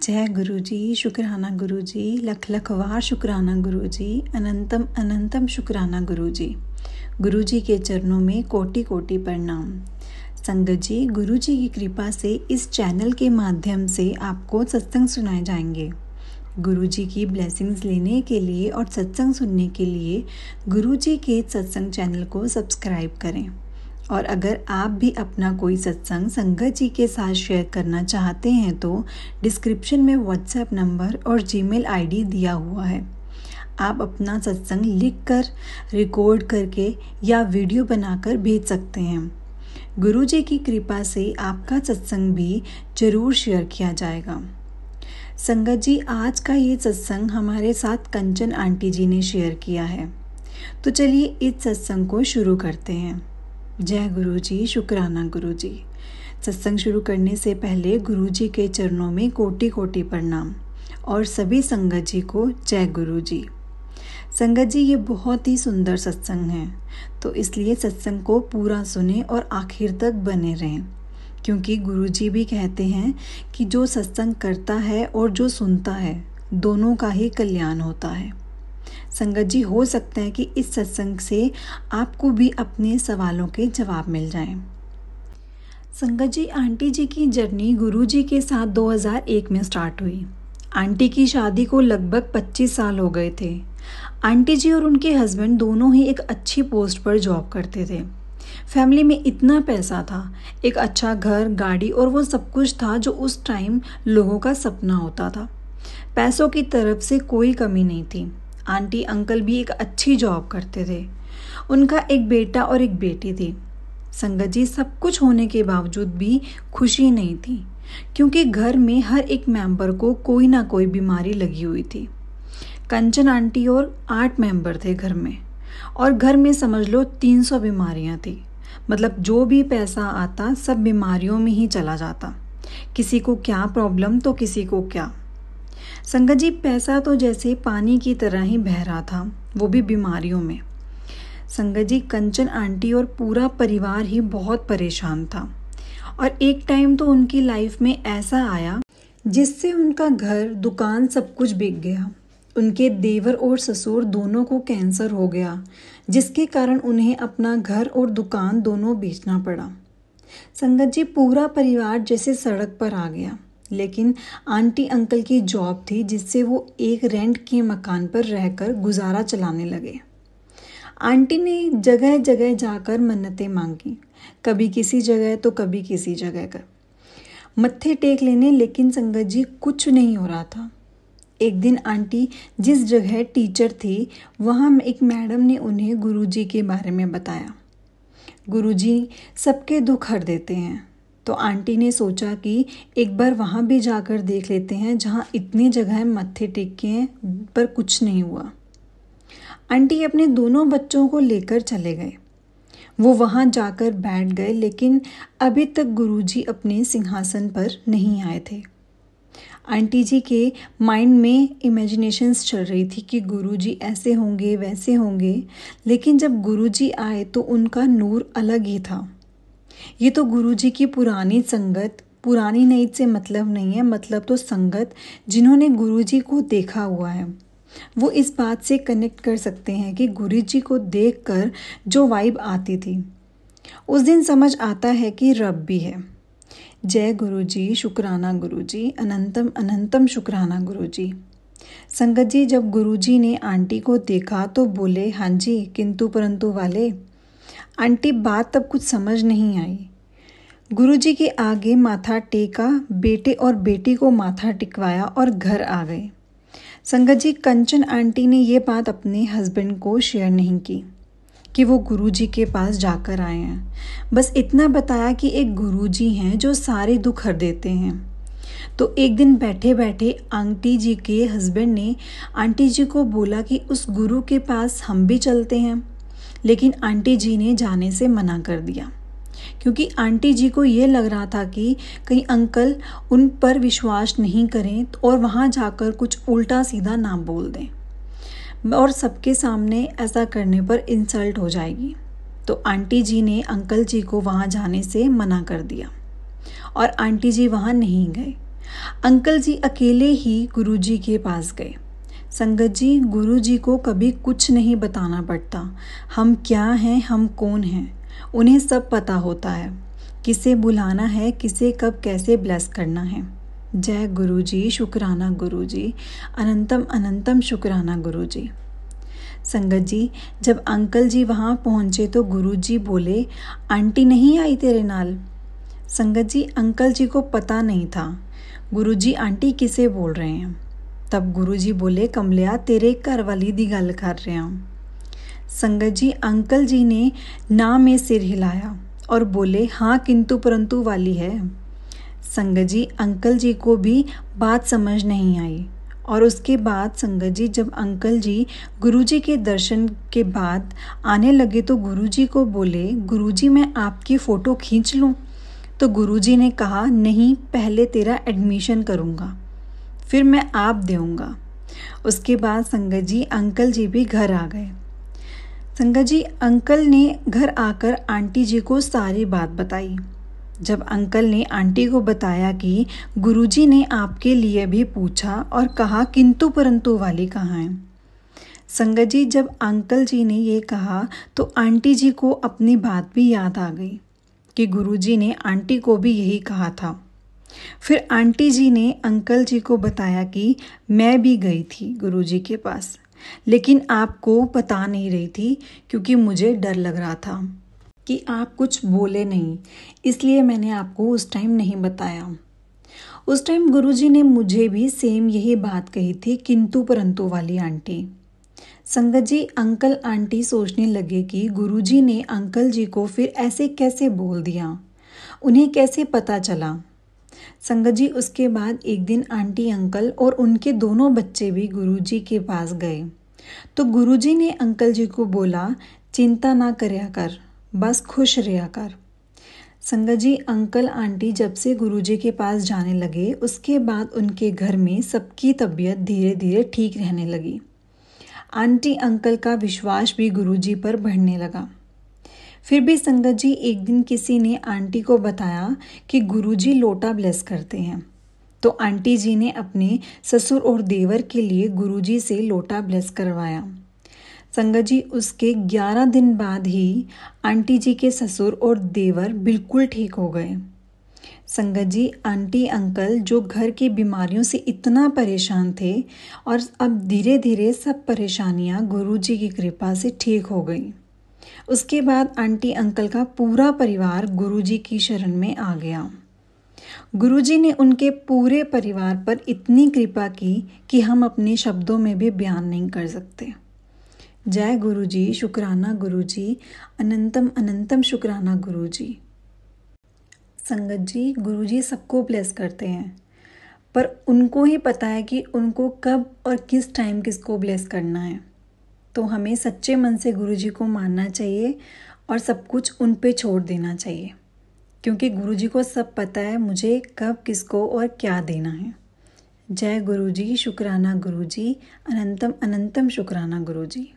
जय गुरुजी, शुक्राना गुरुजी, लख लख वार शुक्राना गुरुजी, अनंतम अनंतम शुक्राना गुरुजी। गुरुजी के चरणों में कोटि कोटि प्रणाम। संगत जी, गुरुजी की कृपा से इस चैनल के माध्यम से आपको सत्संग सुनाए जाएंगे। गुरुजी की ब्लेसिंग्स लेने के लिए और सत्संग सुनने के लिए गुरुजी के सत्संग चैनल को सब्सक्राइब करें। और अगर आप भी अपना कोई सत्संग संगत जी के साथ शेयर करना चाहते हैं तो डिस्क्रिप्शन में व्हाट्सएप नंबर और जीमेल आईडी दिया हुआ है। आप अपना सत्संग लिखकर, रिकॉर्ड करके या वीडियो बनाकर भेज सकते हैं। गुरुजी की कृपा से आपका सत्संग भी जरूर शेयर किया जाएगा। संगत जी, आज का ये सत्संग हमारे साथ कंचन आंटी जी ने शेयर किया है, तो चलिए इस सत्संग को शुरू करते हैं। जय गुरुजी, शुक्राना गुरुजी। सत्संग शुरू करने से पहले गुरुजी के चरणों में कोटि कोटि प्रणाम और सभी संगत जी को जय गुरुजी। संगत जी, ये बहुत ही सुंदर सत्संग है, तो इसलिए सत्संग को पूरा सुने और आखिर तक बने रहें, क्योंकि गुरुजी भी कहते हैं कि जो सत्संग करता है और जो सुनता है दोनों का ही कल्याण होता है। संगत जी, हो सकता है कि इस सत्संग से आपको भी अपने सवालों के जवाब मिल जाएं। संगत जी, आंटी जी की जर्नी गुरुजी के साथ 2001 में स्टार्ट हुई। आंटी की शादी को लगभग 25 साल हो गए थे। आंटी जी और उनके हस्बैंड दोनों ही एक अच्छी पोस्ट पर जॉब करते थे। फैमिली में इतना पैसा था, एक अच्छा घर, गाड़ी और वो सब कुछ था जो उस टाइम लोगों का सपना होता था। पैसों की तरफ से कोई कमी नहीं थी। आंटी अंकल भी एक अच्छी जॉब करते थे। उनका एक बेटा और एक बेटी थी। संगत जी, सब कुछ होने के बावजूद भी खुशी नहीं थी, क्योंकि घर में हर एक मेंबर को कोई ना कोई बीमारी लगी हुई थी। कंचन आंटी और 8 मेंबर थे घर में, और घर में समझ लो 300 बीमारियां थी। मतलब जो भी पैसा आता सब बीमारियों में ही चला जाता। किसी को क्या प्रॉब्लम तो किसी को क्या। संगत जी, पैसा तो जैसे पानी की तरह ही बह रहा था, वो भी बीमारियों में। संगत जी, कंचन आंटी और पूरा परिवार ही बहुत परेशान था, और एक टाइम तो उनकी लाइफ में ऐसा आया जिससे उनका घर, दुकान सब कुछ बिक गया। उनके देवर और ससुर दोनों को कैंसर हो गया, जिसके कारण उन्हें अपना घर और दुकान दोनों बेचना पड़ा। संगत जी, पूरा परिवार जैसे सड़क पर आ गया। लेकिन आंटी अंकल की जॉब थी, जिससे वो एक रेंट के मकान पर रहकर गुजारा चलाने लगे। आंटी ने जगह जगह जाकर मन्नतें मांगी, कभी किसी जगह तो कभी किसी जगह कर मत्थे टेक लेने, लेकिन संगत जी कुछ नहीं हो रहा था। एक दिन आंटी जिस जगह टीचर थी, वहाँ एक मैडम ने उन्हें गुरुजी के बारे में बताया। गुरुजी सबके दुख हर देते हैं, तो आंटी ने सोचा कि एक बार वहाँ भी जाकर देख लेते हैं, जहाँ इतनी जगह मत्थे टेके हैं पर कुछ नहीं हुआ। आंटी अपने दोनों बच्चों को लेकर चले गए। वो वहाँ जाकर बैठ गए, लेकिन अभी तक गुरुजी अपने सिंहासन पर नहीं आए थे। आंटी जी के माइंड में इमेजिनेशंस चल रही थी कि गुरुजी ऐसे होंगे, वैसे होंगे, लेकिन जब गुरुजी आए तो उनका नूर अलग ही था। ये तो गुरुजी की पुरानी संगत, पुरानी नई से मतलब नहीं है, मतलब तो संगत जिन्होंने गुरुजी को देखा हुआ है, वो इस बात से कनेक्ट कर सकते हैं कि गुरुजी को देखकर जो वाइब आती थी, उस दिन समझ आता है कि रब भी है। जय गुरुजी, शुक्राना गुरुजी, अनंतम अनंतम शुक्राना गुरुजी। संगत जी, जब गुरुजी ने आंटी को देखा तो बोले, हाँ जी, किंतु परंतु वाले। आंटी बात तब कुछ समझ नहीं आई। गुरुजी के आगे माथा टेका, बेटे और बेटी को माथा टिकवाया और घर आ गए। संगत जी, कंचन आंटी ने ये बात अपने हस्बैंड को शेयर नहीं की कि वो गुरुजी के पास जाकर आए हैं। बस इतना बताया कि एक गुरुजी हैं जो सारे दुख हर देते हैं। तो एक दिन बैठे बैठे आंटी जी के हस्बैंड ने आंटी जी को बोला कि उस गुरु के पास हम भी चलते हैं, लेकिन आंटी जी ने जाने से मना कर दिया, क्योंकि आंटी जी को ये लग रहा था कि कहीं अंकल उन पर विश्वास नहीं करें और वहाँ जाकर कुछ उल्टा सीधा ना बोल दें और सबके सामने ऐसा करने पर इंसल्ट हो जाएगी। तो आंटी जी ने अंकल जी को वहाँ जाने से मना कर दिया और आंटी जी वहाँ नहीं गए। अंकल जी अकेले ही गुरुजी के पास गए। संगत जी, गुरुजी को कभी कुछ नहीं बताना पड़ता। हम क्या हैं, हम कौन हैं, उन्हें सब पता होता है। किसे बुलाना है, किसे कब कैसे ब्लेस करना है। जय गुरुजी, शुक्राना गुरुजी, अनंतम अनंतम शुक्राना गुरुजी। संगत जी, जब अंकल जी वहाँ पहुँचे तो गुरुजी बोले, आंटी नहीं आई तेरे नाल? संगत जी, अंकल जी को पता नहीं था गुरुजी आंटी किसे बोल रहे हैं। तब गुरुजी बोले, कमलिया तेरे घर वाली दी गल कर रहे हैं। संगत जी, अंकल जी ने ना में सिर हिलाया और बोले, हाँ किंतु परंतु वाली है। संगत जी, अंकल जी को भी बात समझ नहीं आई। और उसके बाद संगत जी, जब अंकल जी गुरुजी के दर्शन के बाद आने लगे तो गुरुजी को बोले, गुरुजी मैं आपकी फ़ोटो खींच लूँ? तो गुरुजी ने कहा, नहीं, पहले तेरा एडमिशन करूँगा, फिर मैं आप दूँगा। उसके बाद संगत जी, अंकल जी भी घर आ गए। संगत जी, अंकल ने घर आकर आंटी जी को सारी बात बताई। जब अंकल ने आंटी को बताया कि गुरुजी ने आपके लिए भी पूछा और कहा किंतु परंतु वाली कहाँ है। संगत जी, जब अंकल जी ने ये कहा तो आंटी जी को अपनी बात भी याद आ गई कि गुरुजी ने आंटी को भी यही कहा था। फिर आंटी जी ने अंकल जी को बताया कि मैं भी गई थी गुरुजी के पास, लेकिन आपको बता नहीं रही थी क्योंकि मुझे डर लग रहा था कि आप कुछ बोले नहीं, इसलिए मैंने आपको उस टाइम नहीं बताया। उस टाइम गुरुजी ने मुझे भी सेम यही बात कही थी, किंतु परंतु वाली आंटी। संगत जी, अंकल आंटी सोचने लगे कि गुरुजी ने अंकल जी को फिर ऐसे कैसे बोल दिया, उन्हें कैसे पता चला। संगत जी, उसके बाद एक दिन आंटी अंकल और उनके दोनों बच्चे भी गुरुजी के पास गए तो गुरुजी ने अंकल जी को बोला, चिंता ना करया कर, बस खुश रहा कर। संगत जी, अंकल आंटी जब से गुरुजी के पास जाने लगे उसके बाद उनके घर में सबकी तबीयत धीरे धीरे ठीक रहने लगी। आंटी अंकल का विश्वास भी गुरुजी पर बढ़ने लगा। फिर भी संगत जी, एक दिन किसी ने आंटी को बताया कि गुरुजी लोटा ब्लेस करते हैं, तो आंटी जी ने अपने ससुर और देवर के लिए गुरुजी से लोटा ब्लेस करवाया। संगत जी, उसके 11 दिन बाद ही आंटी जी के ससुर और देवर बिल्कुल ठीक हो गए। संगत जी, आंटी अंकल जो घर की बीमारियों से इतना परेशान थे और अब धीरे धीरे सब परेशानियां गुरुजी की कृपा से ठीक हो गई। उसके बाद आंटी अंकल का पूरा परिवार गुरुजी की शरण में आ गया। गुरुजी ने उनके पूरे परिवार पर इतनी कृपा की कि हम अपने शब्दों में भी बयान नहीं कर सकते। जय गुरुजी, शुक्राना गुरुजी, अनंतम अनंतम शुक्राना गुरुजी। संगत जी, गुरुजी सबको ब्लेस करते हैं, पर उनको ही पता है कि उनको कब और किस टाइम किसको ब्लेस करना है। तो हमें सच्चे मन से गुरुजी को मानना चाहिए और सब कुछ उन पे छोड़ देना चाहिए, क्योंकि गुरुजी को सब पता है मुझे कब किसको और क्या देना है। जय गुरुजी, शुक्राना गुरुजी, अनंतम अनंतम शुक्राना गुरुजी।